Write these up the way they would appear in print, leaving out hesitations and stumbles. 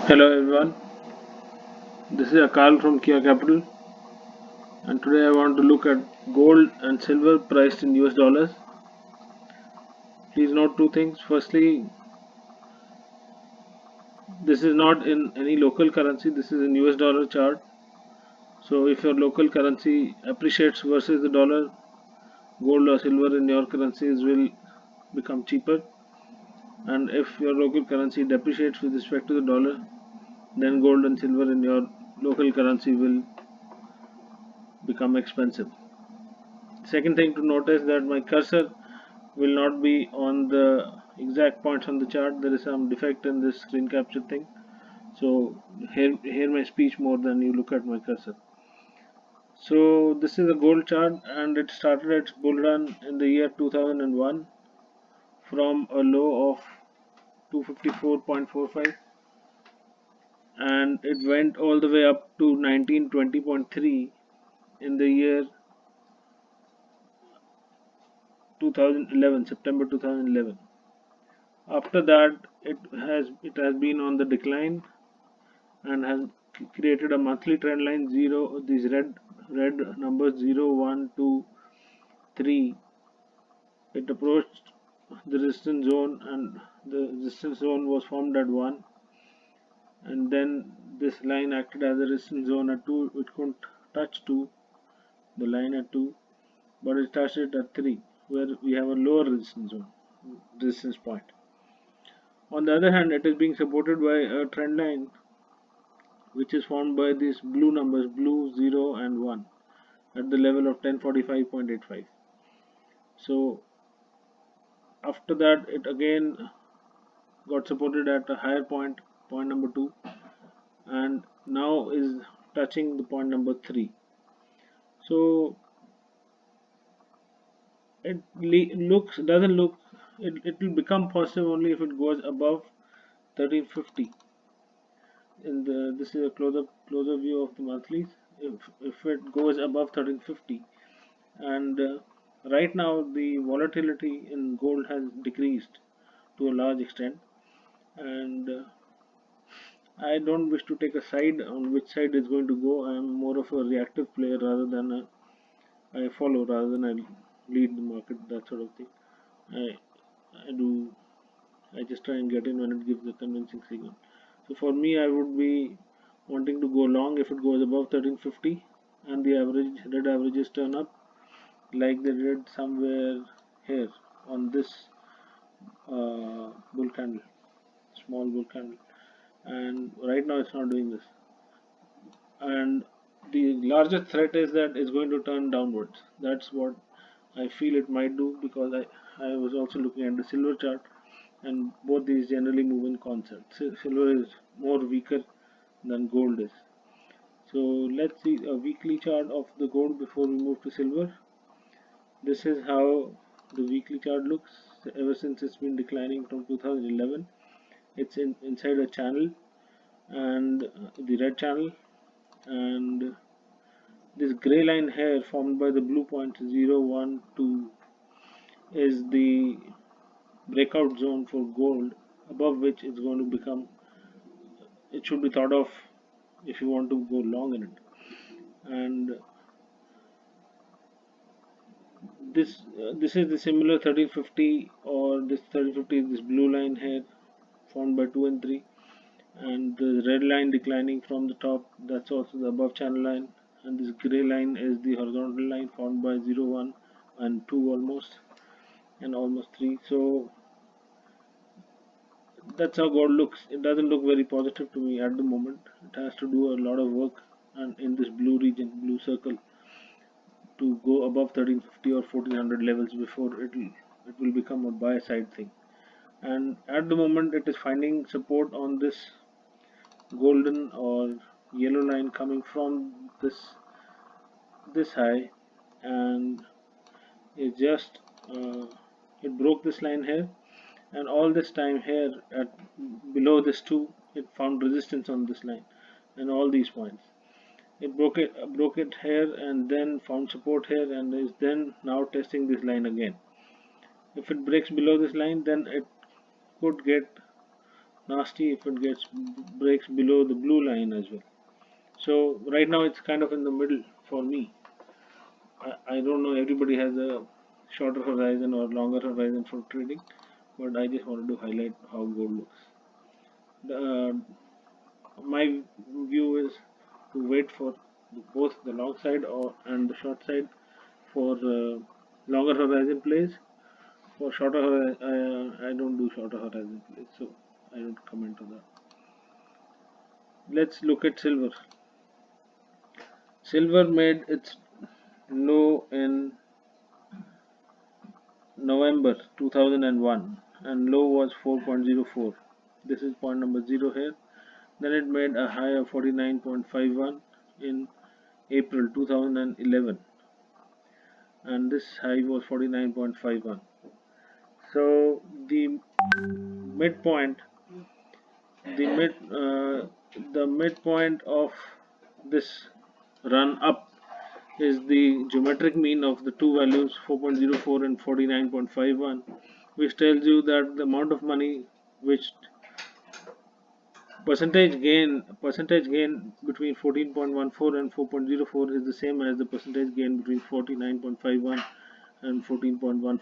Hello everyone, this is Akal from Kia Capital, and today I want to look at gold and silver priced in US dollars. Please note two things. Firstly, this is not in any local currency, this is in US dollar chart. So if your local currency appreciates versus the dollar, gold or silver in your currencies will become cheaper, and if your local currency depreciates with respect to the dollar, then gold and silver in your local currency will become expensive. Second thing to notice that my cursor will not be on the exact points on the chart. There is some defect in this screen capture thing, so hear my speech more than you look at my cursor. So this is a gold chart, and it started its bull run in the year 2001 from a low of 254.45, and it went all the way up to 1920.3 in the year 2011, September 2011. After that, it has been on the decline and has created a monthly trend line. Zero, these red numbers 0, 1, 2, 3. It approached the resistance zone, and the resistance zone was formed at 1, and then this line acted as a resistance zone at 2. It couldn't touch 2, the line at 2, but it touched it at 3, where we have a lower resistance zone, resistance point. On the other hand, it is being supported by a trend line which is formed by these blue numbers, blue, 0 and 1, at the level of 1045.85. So after that, it again got supported at a higher point, point number 2, and now is touching the point number 3. So it doesn't look, it will become positive only if it goes above 1350. This is a closer view of the monthlies. If it goes above 1350, and right now the volatility in gold has decreased to a large extent, and I don't wish to take a side on which side it's going to go. I am more of a reactive player rather than I follow rather than I lead the market, that sort of thing. I I do I just try and get in when it gives a convincing signal. So for me, I would be wanting to go long if it goes above 1350 and the red averages turn up like they did somewhere here on this bull candle, small bull candle, and right now it's not doing this. And the larger threat is that it's going to turn downwards. That's what I feel it might do, because I was also looking at the silver chart, and both these generally move in concert. Silver is more weaker than gold is. So let's see a weekly chart of the gold before we move to silver. This is how the weekly chart looks ever since it's been declining from 2011. It's inside a channel, and the red channel, and this gray line here formed by the blue points 0, 1, 2 is the breakout zone for gold, above which it's going to become, it should be thought of if you want to go long in it. And this is the similar 1350, or this 1350 is this blue line here formed by 2 and 3, and the red line declining from the top, that's also the above channel line, and this gray line is the horizontal line formed by 0, 1 and 2 almost, and almost 3. So that's how gold looks. It doesn't look very positive to me at the moment. It has to do a lot of work, and in this blue region, blue circle, to go above 1350 or 1400 levels before it will become a buy side thing. And at the moment, it is finding support on this golden or yellow line coming from this high, and it just it broke this line here, and all this time here at below this 2, it found resistance on this line and all these points. It broke it here, and then found support here, and is then now testing this line again. If it breaks below this line, then it could get nasty if it gets breaks below the blue line as well. So right now it's kind of in the middle for me. I don't know, everybody has a shorter horizon or longer horizon for trading, but I just wanted to highlight how gold looks. My view is to wait for both the long side and the short side for longer horizon plays. For shorter horizon, I don't do shorter horizon plays, so I don't comment on that. Let's look at silver. Silver made its low in November 2001 and low was 4.04. This is point number 0 here. Then it made a high of 49.51 in April 2011 and this high was 49.51. So midpoint the mid the midpoint of this run up is the geometric mean of the two values 4.04 and 49.51, which tells you that the amount of money which percentage gain between 14.14 and 4.04 is the same as the percentage gain between 49.51 and 14.14.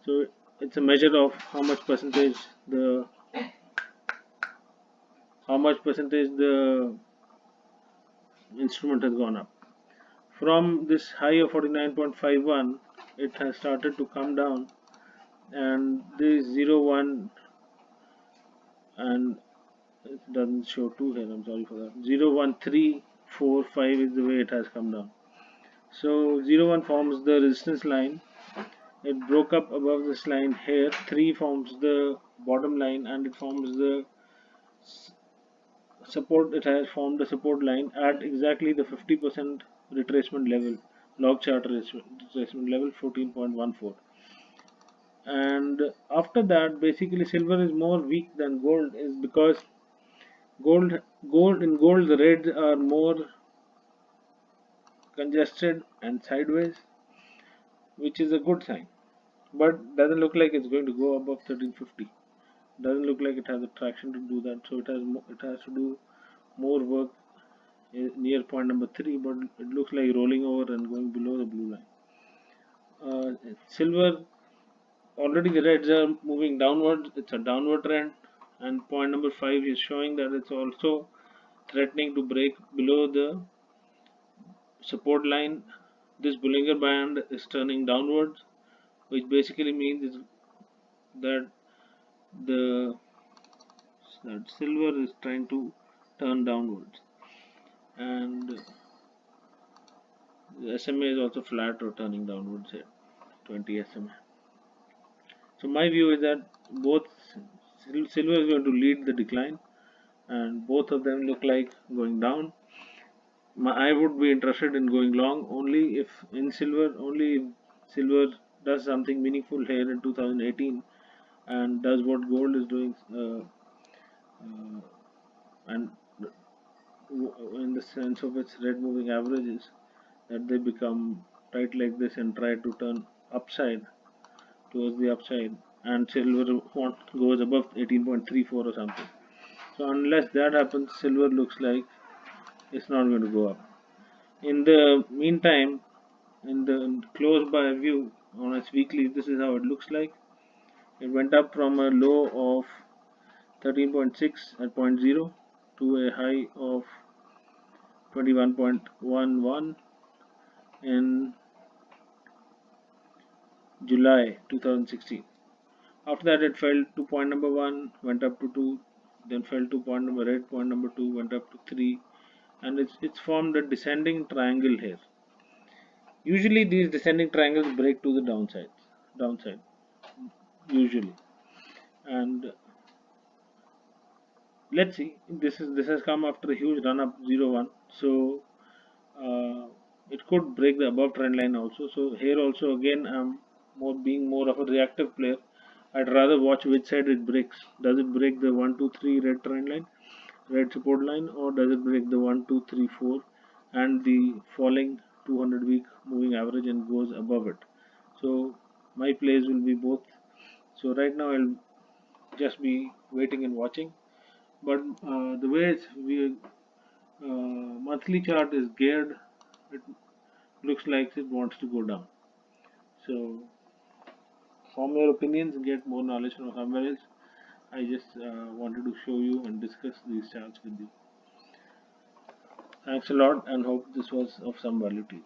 So it's a measure of how much percentage the instrument has gone up. From this high of 49.51, it has started to come down, and this 0.1 and it doesn't show 2 here, I'm sorry for that. 0.1345 is the way it has come down. So 0.1 forms the resistance line. It broke up above this line here. 3 forms the bottom line, and it forms the support. It has formed a support line at exactly the 50% retracement level, log chart retracement level 14.14. And after that, basically silver is more weak than gold, is because gold the reds are more congested and sideways, which is a good sign, but doesn't look like it's going to go above 1350. Doesn't look like it has the traction to do that, so it has to do more work near point number 3, but it looks like rolling over and going below the blue line. Silver, already the reds are moving downwards. It's a downward trend, and point number 5 is showing that it's also threatening to break below the support line. This Bollinger Band is turning downwards, which basically means that the that silver is trying to turn downwards, and the SMA is also flat or turning downwards here, 20 SMA. So my view is that both silver is going to lead the decline, and both of them look like going down. I would be interested in going long only if silver does something meaningful here in 2018 and does what gold is doing, and in the sense of its red moving averages, that they become right like this and try to turn upside towards the upside, and silver goes above 18.34 or something. So unless that happens, silver looks like it's not going to go up. In the meantime, in the close by view on its weekly, this is how it looks like. It went up from a low of 13.6 at point 0 to a high of 21.11 in July 2016. After that, it fell to point number 1, went up to 2, then fell to point number 8, point number 2, went up to 3, and it's formed a descending triangle here. Usually these descending triangles break to the downside usually, and let's see, this has come after a huge run up 0.1, so it could break the above trend line also. So here also again I'm being more of a reactive player. I'd rather watch which side it breaks. Does it break the 1 2 3 red trend line, red support line, or does it break the 1 2 3 4 and the falling 200 week moving average and goes above it? So my plays will be both. So right now I'll just be waiting and watching. But the way monthly chart is geared, it looks like it wants to go down. So form your opinions, get more knowledge from somewhere else. I just wanted to show you and discuss these charts with you. Thanks a lot and hope this was of some value to you.